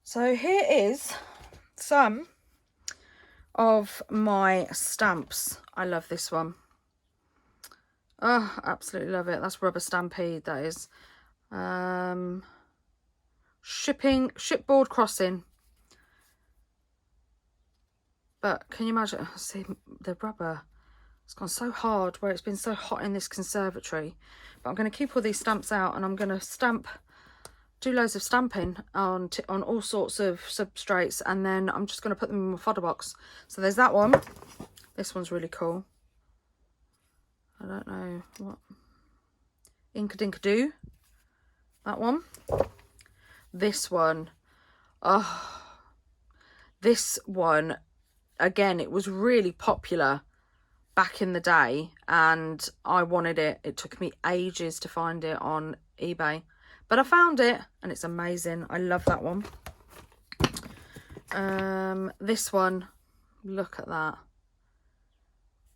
So here is some of my stamps. I love this one. Oh, absolutely love it. That's Rubber Stampede, that is. Shipboard crossing. But can you imagine? See, the rubber, it's gone so hard where it's been so hot in this conservatory. But I'm going to keep all these stamps out and I'm going to do loads of stamping on all sorts of substrates, and then I'm just going to put them in my fodder box. So there's that one. This one's really cool. I don't know what. Inkadinkadoo. That one. This one. Oh, this one. Again, it was really popular back in the day and I wanted it. It took me ages to find it on eBay, but I found it and it's amazing. I love that one. This one, look at that.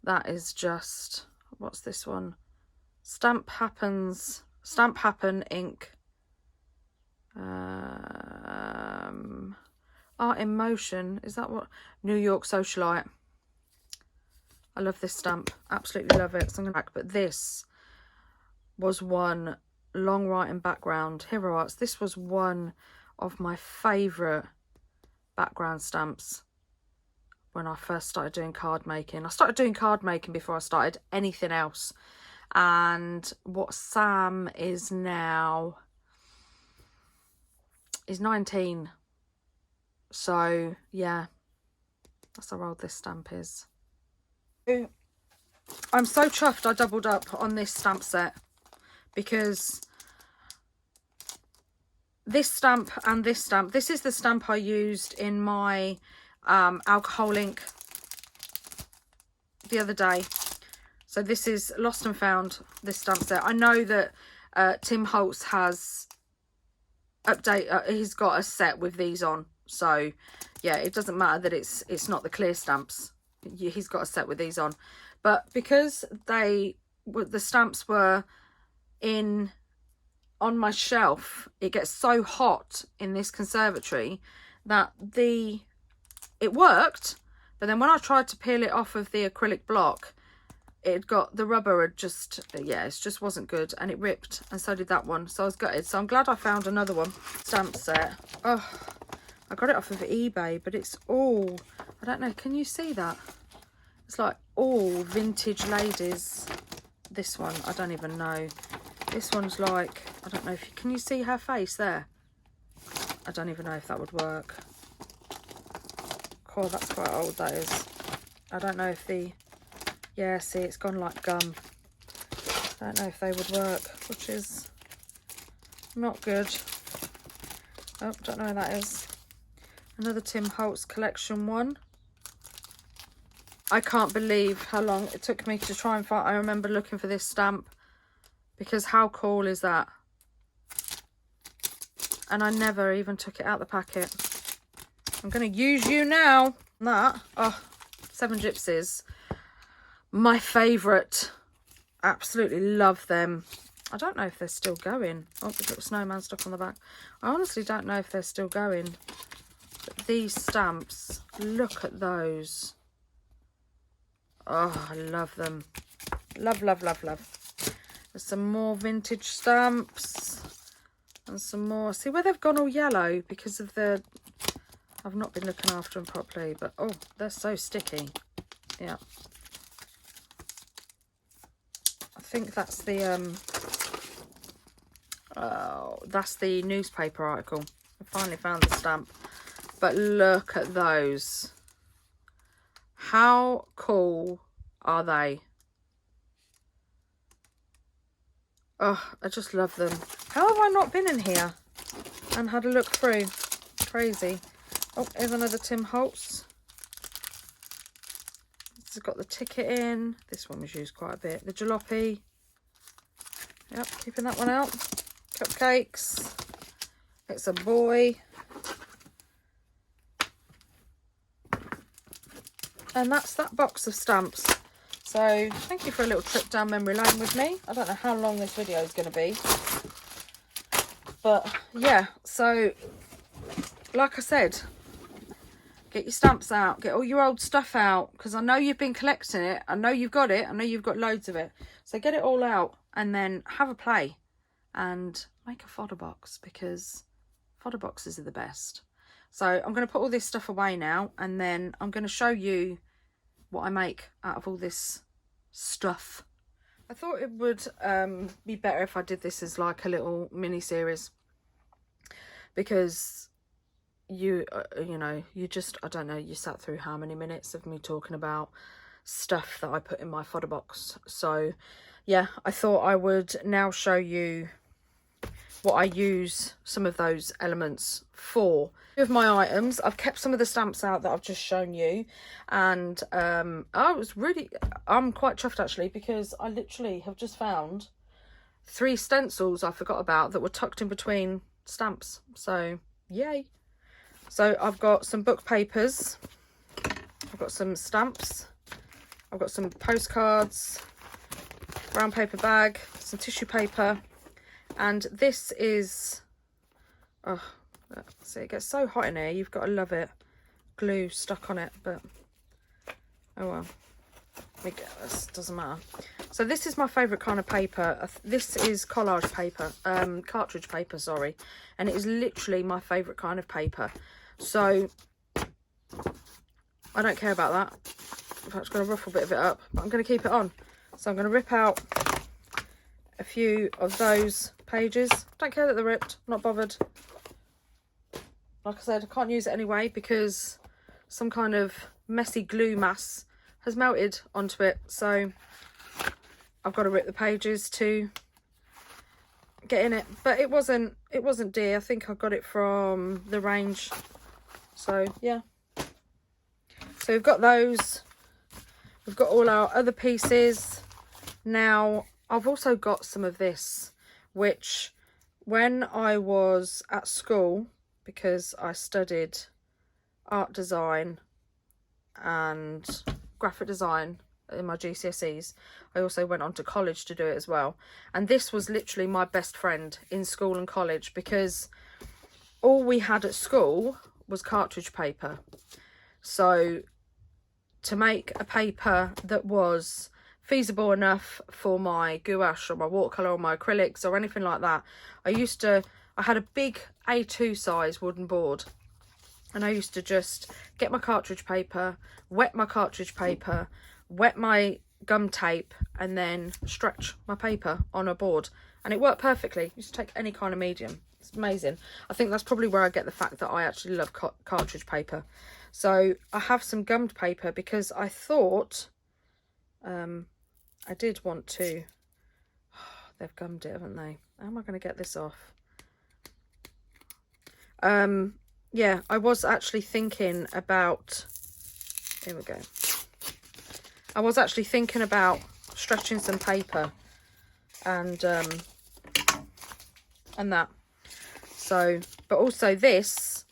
That is just, what's this one? Stamp Happen ink. Art in Motion, is that what? New York Socialite. I love this stamp, absolutely love it. So I'm gonna back, but this was one, long writing background, Hero Arts. This was one of my favourite background stamps when I first started doing card making. I started doing card making before I started anything else. And what Sam is now is 19. So yeah, that's how old this stamp is. I'm so chuffed I doubled up on this stamp set, because this stamp and this stamp, this is the stamp I used in my alcohol ink the other day. So this is Lost and Found, this stamp set. I know that Tim Holtz has he's got a set with these on. So yeah, it doesn't matter that it's not the clear stamps. He's got a set with these on. But because the stamps were on my shelf, it gets so hot in this conservatory that it worked. But then when I tried to peel it off of the acrylic block, the rubber had just, yeah, it just wasn't good, and it ripped, and so did that one. So I was gutted. So I'm glad I found another one. Stamp set. Oh, I got it off of eBay, but it's all, I don't know, can you see that? It's like all vintage ladies. This one, I don't even know. This one's like, I don't know if can you see her face there? I don't even know if that would work. Cool, that's quite old, that is. I don't know if yeah, see, it's gone like gum. I don't know if they would work, which is not good. Oh, don't know where that is. Another Tim Holtz collection one. I can't believe how long it took me to try and find. I remember looking for this stamp, because how cool is that? And I never even took it out the packet. I'm going to use you now. That, oh, Seven Gypsies. My favourite. Absolutely love them. I don't know if they're still going. Oh, there's a little snowman stuck on the back. I honestly don't know if they're still going. But these stamps, look at those. Oh, I love them. Love, love, love, love. There's some more vintage stamps. And some more. See where they've gone all yellow because of the... I've not been looking after them properly. But, oh, they're so sticky. Yeah. I think that's the... oh, that's the newspaper article. I finally found the stamp. But look at those. How cool are they? Oh, I just love them. How have I not been in here and had a look through? Crazy. Oh, here's another Tim Holtz. This has got the ticket in. This one was used quite a bit. The jalopy. Yep, keeping that one out. Cupcakes. It's a boy. And that's that box of stamps. So thank you for a little trip down memory lane with me. I don't know how long this video is going to be. But yeah, so like I said, get your stamps out, get all your old stuff out, because I know you've been collecting it. I know you've got it. I know you've got loads of it. So get it all out and then have a play and make a fodder box, because fodder boxes are the best. So I'm going to put all this stuff away now, and then I'm going to show you what I make out of all this stuff. I thought it would be better if I did this as like a little mini series, because you know, you just, I don't know, you sat through how many minutes of me talking about stuff that I put in my fodder box. So yeah, I thought I would now show you what I use some of those elements for. With my items, I've kept some of the stamps out that I've just shown you, and I'm quite chuffed actually, because I literally have just found 3 stencils I forgot about that were tucked in between stamps. So yay. So I've got some book papers, I've got some stamps, I've got some postcards, brown paper bag, some tissue paper, and this is, oh, see, it gets so hot in here, you've got to love it, glue stuck on it, but oh well, this doesn't matter. So this is my favourite kind of paper. This is collage paper, cartridge paper, sorry, and it is literally my favourite kind of paper. So I don't care about that. In fact, it's going to ruffle a bit of it up, but I'm going to keep it on. So I'm going to rip out a few of those pages. Don't care that they're ripped, not bothered. Like I said, I can't use it anyway because some kind of messy glue mass has melted onto it. So I've got to rip the pages to get in it. But it wasn't dear. I think I got it from the range. So yeah. So we've got those. We've got all our other pieces. Now I've also got some of this, which when I was at school, because I studied art design and graphic design in my GCSEs, I also went on to college to do it as well. And this was literally my best friend in school and college, because all we had at school was cartridge paper. So to make a paper that was feasible enough for my gouache or my watercolour or my acrylics or anything like that, I had a big A2 size wooden board, and I used to just get my cartridge paper, wet my cartridge paper, wet my gum tape, and then stretch my paper on a board, and it worked perfectly. You used to take any kind of medium. It's amazing. I think that's probably where I get the fact that I actually love cartridge paper. So I have some gummed paper because I thought I did want to. They've gummed it, haven't they? How am I going to get this off? Yeah, I was actually thinking about, here we go. I was actually thinking about stretching some paper and that. So, but also this,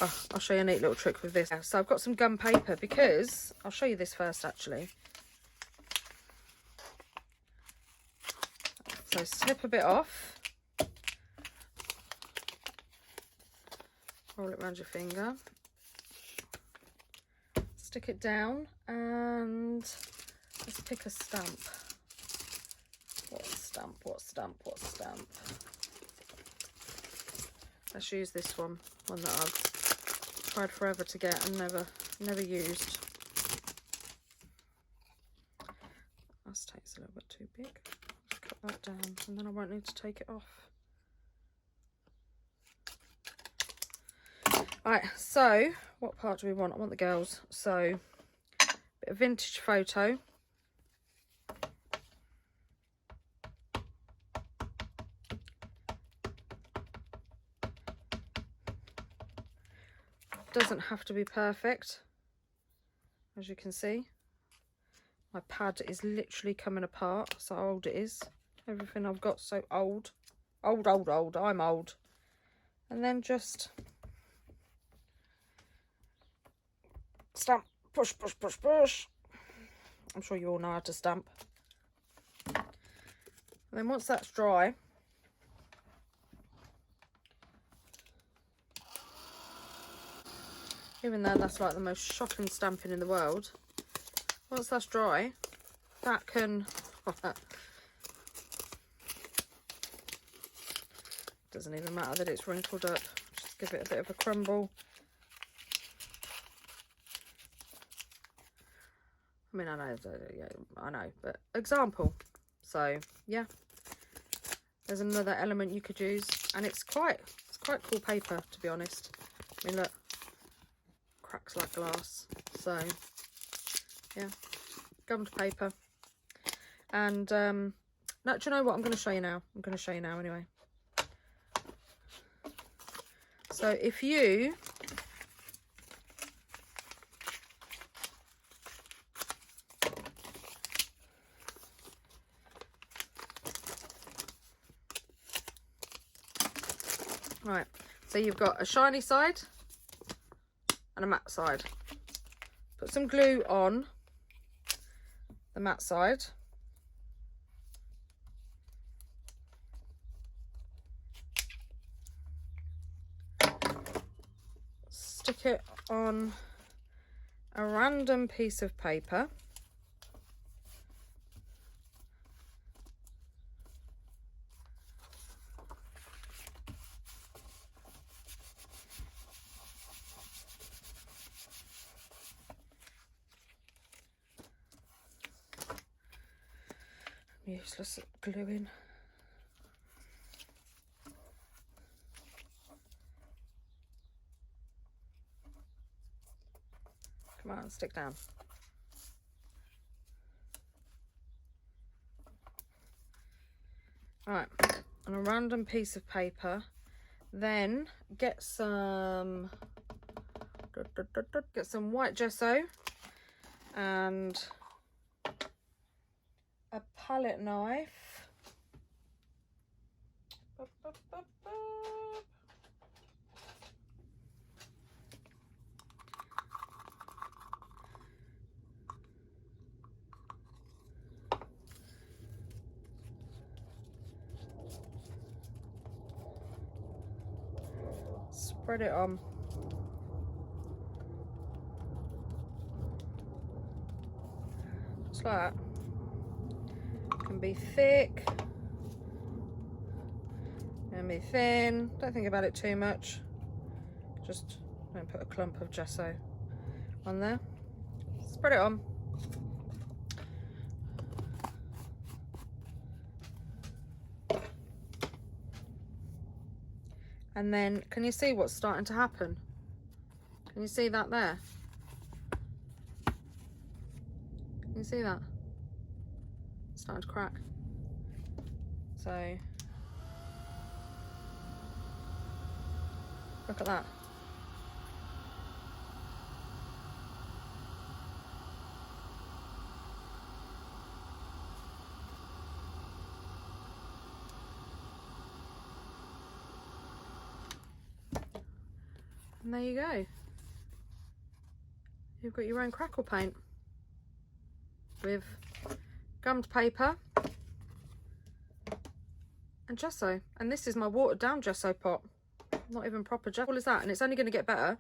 oh, I'll show you a neat little trick with this. So I've got some gum paper, because I'll show you this first actually. So snip a bit off, roll it around your finger, stick it down, and let's pick a stamp. What stamp, what stamp, what stamp? Let's use this one that I've tried forever to get and never used. This takes a little bit too big. Just cut that down, and then I won't need to take it off. Right, so what part do we want? I want the girls. So a bit of vintage photo. Doesn't have to be perfect, as you can see. My pad is literally coming apart. That's how old it is. Everything I've got so old. Old. I'm old. And then just stamp. Push. I'm sure you all know how to stamp. And then once that's dry, even though that's like the most shocking stamping in the world, once that's dry, that can... doesn't even matter that it's wrinkled up. Just give it a bit of a crumble. I mean, I know, yeah, I know, but example. So yeah, there's another element you could use, and it's quite cool paper, to be honest. I mean, look, cracks like glass. So yeah, gummed paper. And no, do you know what? I'm going to show you now. I'm going to show you now anyway. So if you right, so you've got a shiny side and a matte side. Put some glue on the matte side. Stick it on a random piece of paper. I'm useless at gluing. Come on, stick down. Right, on a random piece of paper, then get some white gesso and a palette knife. Spread it on. Just like that. Can be thick, can be thin. Don't think about it too much. Just don't put a clump of gesso on there. Spread it on. And then, can you see what's starting to happen? Can you see that there? Can you see that? It's starting to crack. So, look at that. And there you go. You've got your own crackle paint with gummed paper and gesso. And this is my watered down gesso pot. Not even proper gesso. What is that? And it's only going to get better.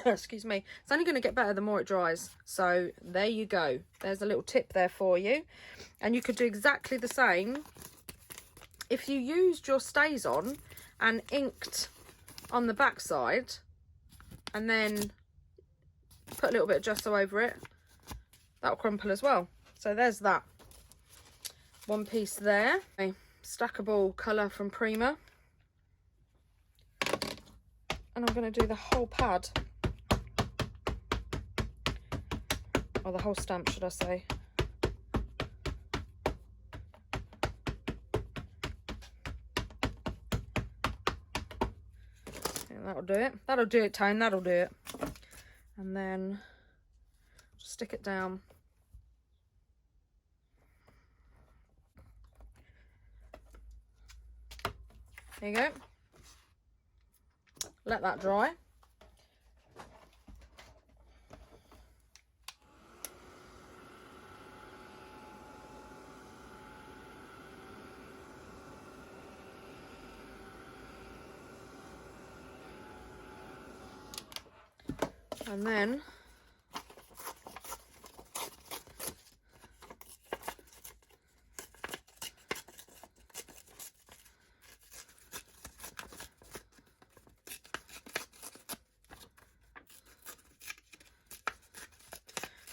Excuse me. It's only going to get better the more it dries. So there you go. There's a little tip there for you. And you could do exactly the same if you used your StazOn and inked on the back side and then put a little bit of gesso over it. That'll crumple as well. So there's that. One piece there. A stackable colour from Prima. And I'm going to do the whole pad. Or the whole stamp, should I say. That'll do it. That'll do it, Tone. That'll do it. And then just stick it down. There you go. Let that dry. And then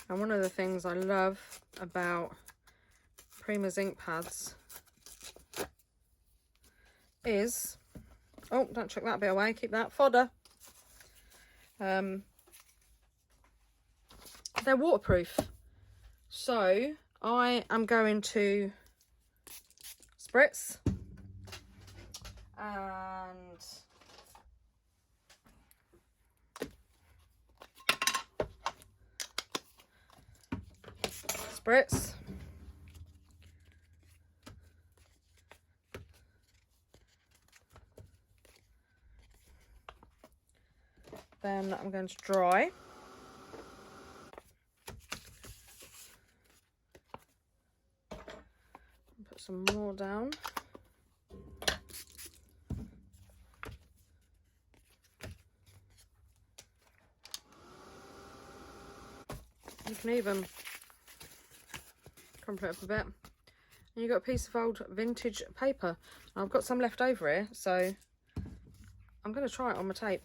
and one of the things I love about Prima's ink pads is, oh, don't chuck that bit away, keep that fodder. They're waterproof. So I am going to spritz and spritz. Then I'm going to dry. Put some more down. You can even crumple it up a bit. And you've got a piece of old vintage paper. I've got some left over here, so I'm going to try it on my tape.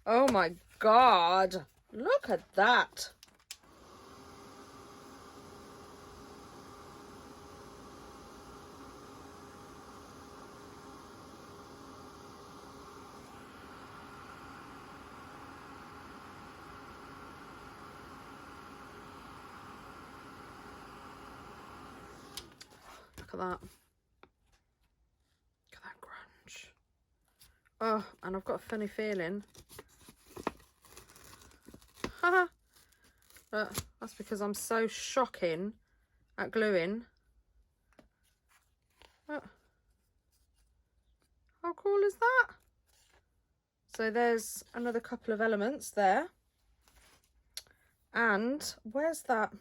Oh my God, look at that. Look at that. Look at that grunge. Oh, and I've got a funny feeling. But that's because I'm so shocking at gluing. Oh. How cool is that? So there's another couple of elements there. And where's that?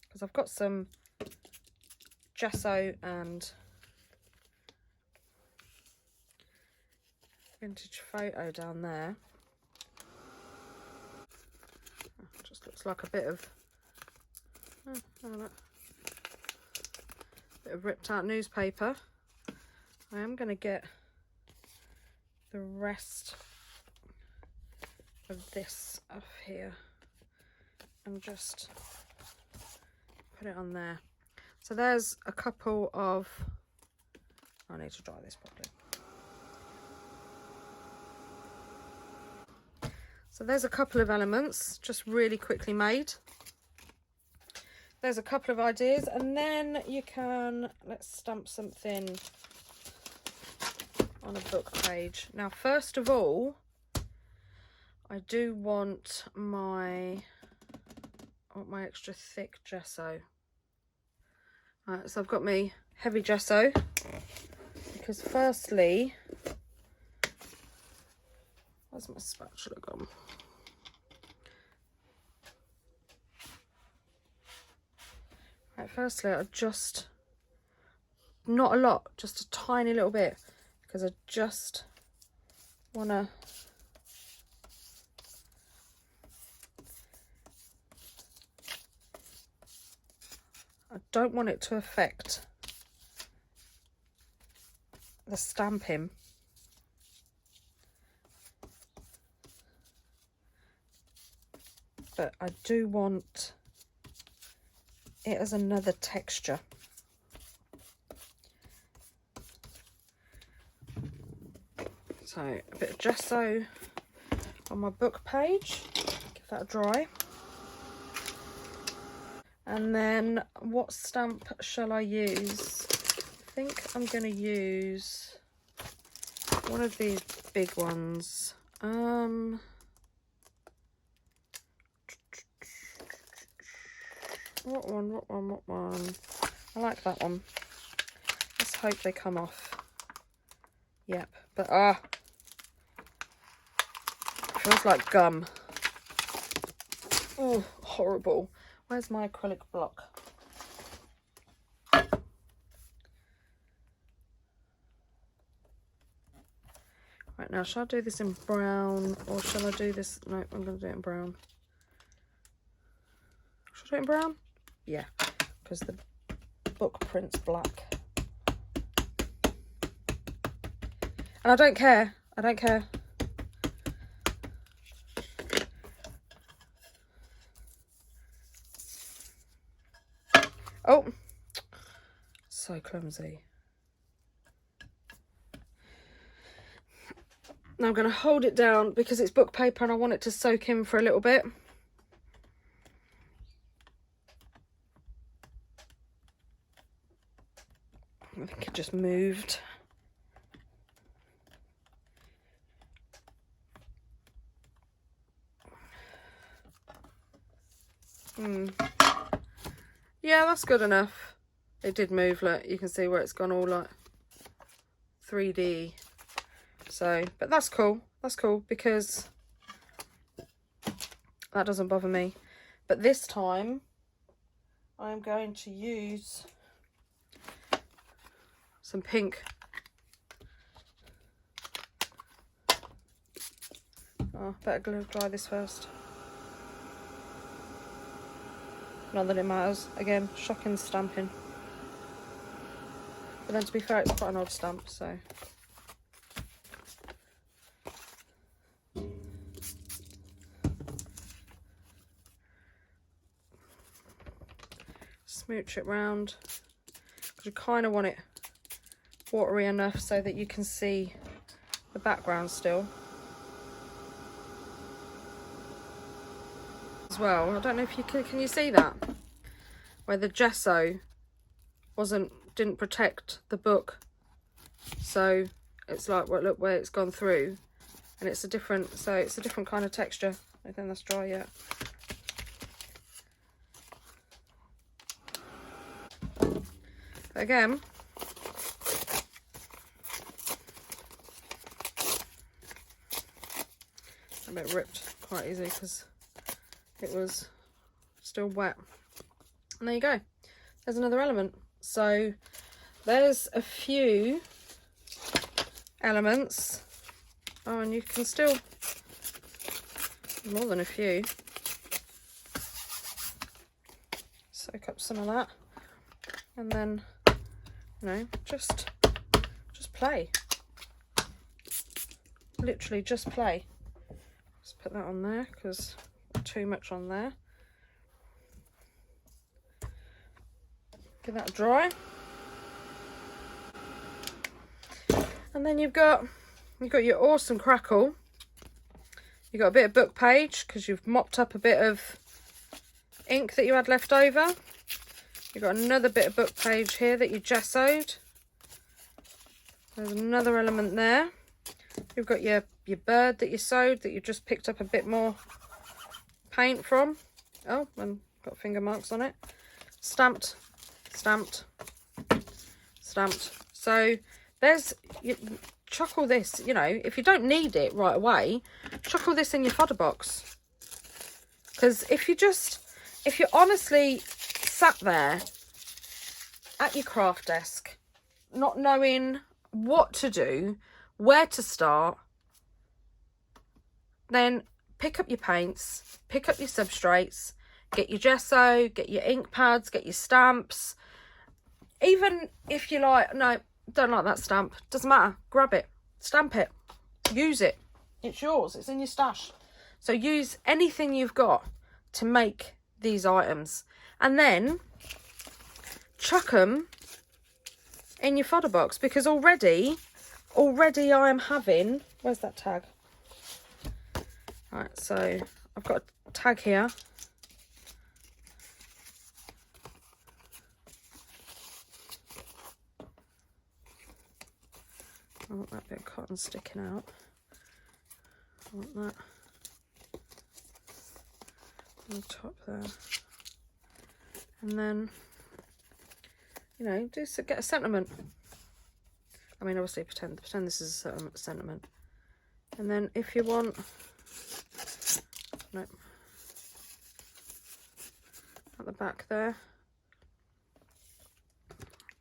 Because I've got some gesso and vintage photo down there. Oh, just looks like a bit of ripped out newspaper. I am going to get the rest of this up here and just put it on there. So there's a couple of, I need to dry this properly. So there's a couple of elements just really quickly made. There's a couple of ideas, and then you can, let's stamp something on a book page. Now, first of all, I do want my extra thick gesso. Right, so I've got my heavy gesso because firstly, where's my spatula gone? Right, firstly, I just, not a lot, just a tiny little bit, because I just want to I don't want it to affect the stamping. But I do want it as another texture. So a bit of gesso on my book page, give that a dry. And then what stamp shall I use? I think I'm going to use one of these big ones. What one? I like that one. Let's hope they come off. Yep, but feels like gum. Oh, horrible. Where's my acrylic block? Right, now shall I do this in brown or shall I do this? No, I'm going to do it in brown. Should I do it in brown? Yeah, because the book print's black. And I don't care. I don't care. Oh, so clumsy. Now I'm going to hold it down because it's book paper and I want it to soak in for a little bit. I think it just moved. Yeah, that's good enough. It did move, look. You can see where it's gone all like 3D. So, but that's cool. That's cool because that doesn't bother me. But this time, I'm going to use some pink. Oh, better glue dry this first. Not that it matters. Again, shocking stamping. But then to be fair, it's quite an odd stamp, so. Smooch it round. Because you kind of want it watery enough so that you can see the background still. As well, I don't know if you can you see that? Where the gesso didn't protect the book. So it's like, well, look where it's gone through. And it's a different kind of texture. I don't think that's dry yet. But again, a bit ripped quite easy because it was still wet. And there you go. There's another element. So there's a few elements. Oh, and you can still, more than a few. Soak up some of that. And then, you know, just play. Literally just play. Let's put that on there because too much on there. Give that a dry. And then you've got your awesome crackle. You've got a bit of book page because you've mopped up a bit of ink that you had left over. You've got another bit of book page here that you gessoed. There's another element there. You've got your bird that you sewed that you just picked up a bit more paint from. Oh, and got finger marks on it. Stamped, stamped, stamped. So there's, chuck all this, you know, if you don't need it right away, chuck all this in your fodder box. Because if you honestly sat there at your craft desk, not knowing what to do, where to start, then pick up your paints, pick up your substrates, get your gesso, get your ink pads, get your stamps. Even if you're like, no, don't like that stamp, doesn't matter, grab it, stamp it, use it. It's yours, it's in your stash. So use anything you've got to make these items. And then chuck them in your fodder box because already I am having, where's that tag? Right, so I've got a tag here. I want that bit of cotton sticking out. I want that on the top there. And then, you know, get a sentiment. I mean, obviously pretend this is a sentiment. And then if you want, no, at the back there,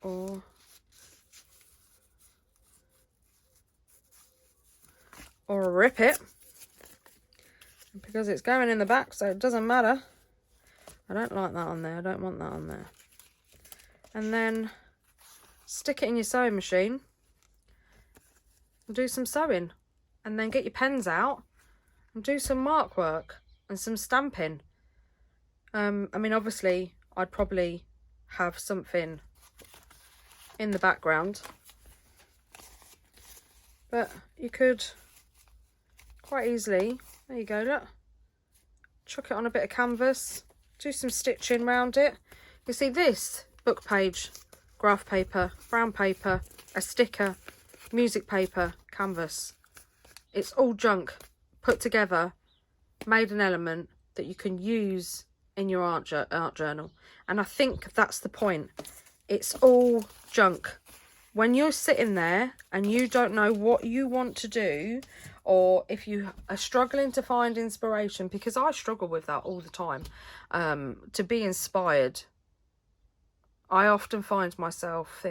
or or rip it, because it's going in the back, so it doesn't matter. I don't like that on there. I don't want that on there. And then stick it in your sewing machine and do some sewing, and then get your pens out and do some mark work and some stamping. I mean, obviously I'd probably have something in the background, but you could quite easily, there you go, look, chuck it on a bit of canvas, do some stitching around it. You see, this book page, graph paper, brown paper, a sticker, music paper, canvas, it's all junk put together, made an element that you can use in your art journal. And I think that's the point. It's all junk. When you're sitting there and you don't know what you want to do, or if you are struggling to find inspiration, because I struggle with that all the time, to be inspired, I often find myself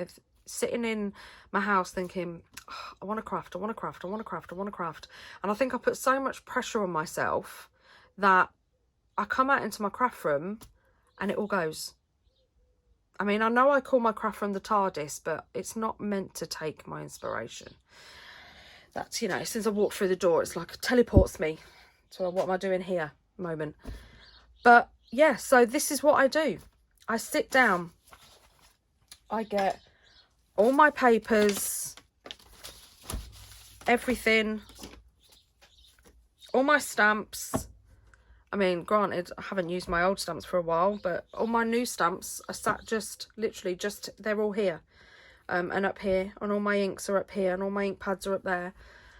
sitting in my house thinking, oh, I want to craft, I want to craft, I want to craft, I want to craft. And I think I put so much pressure on myself that I come out into my craft room and it all goes. I mean, I know I call my craft room the TARDIS, but it's not meant to take my inspiration. That's, you know, since I walk through the door, it's like it teleports me to what am I doing here moment. But yeah, so this is what I do. I sit down, I get all my papers, everything, all my stamps. I mean, granted, I haven't used my old stamps for a while, but all my new stamps are sat just, literally just, they're all here. And up here, and all my inks are up here, and all my ink pads are up there.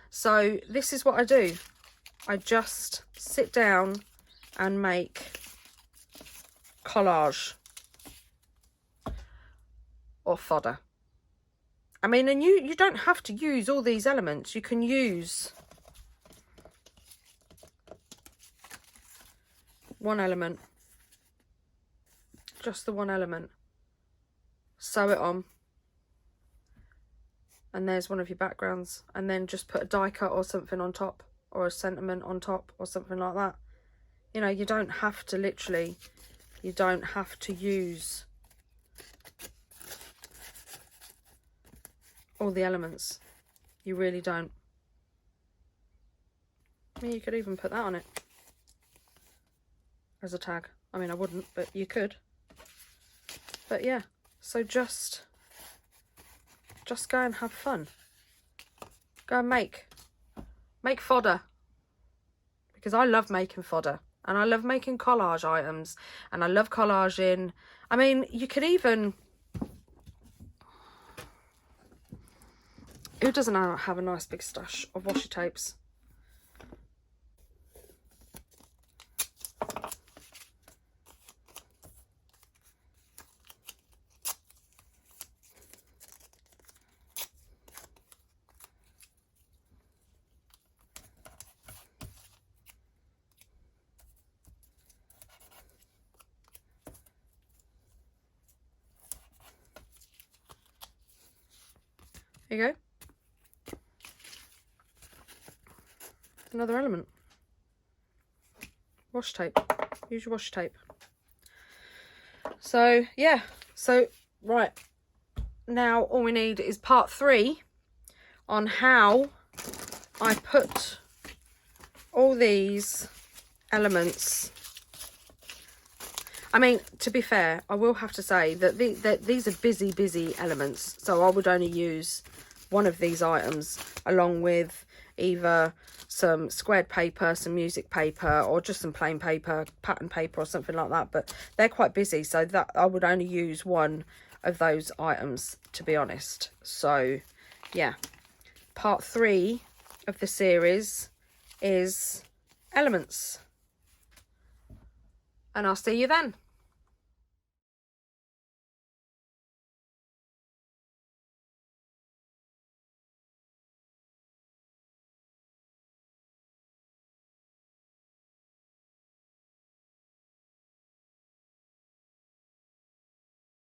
So this is what I do. I just sit down and make collage or fodder. I mean, and you don't have to use all these elements. You can use one element, just the one element, sew it on, and there's one of your backgrounds, and then just put a die cut or something on top, or a sentiment on top, or something like that. You know, you don't have to literally, you don't have to use all the elements. You really don't. I mean, you could even put that on it as a tag. I mean, I wouldn't, but you could. But yeah, so just go and have fun. Go and make fodder, because I love making fodder, and I love making collage items, and I love collaging. I mean, you could even, who doesn't have a nice big stash of washi tapes? There you go. Another element. Washi tape. Use your washi tape. So yeah, so right now all we need is part 3 on how I put all these elements. I mean, to be fair, I will have to say that these are busy elements, so I would only use one of these items along with either some squared paper, some music paper, or just some plain paper, pattern paper or something like that. But they're quite busy, so that I would only use one of those items, to be honest. So yeah, part 3 of the series is elements, and I'll see you then.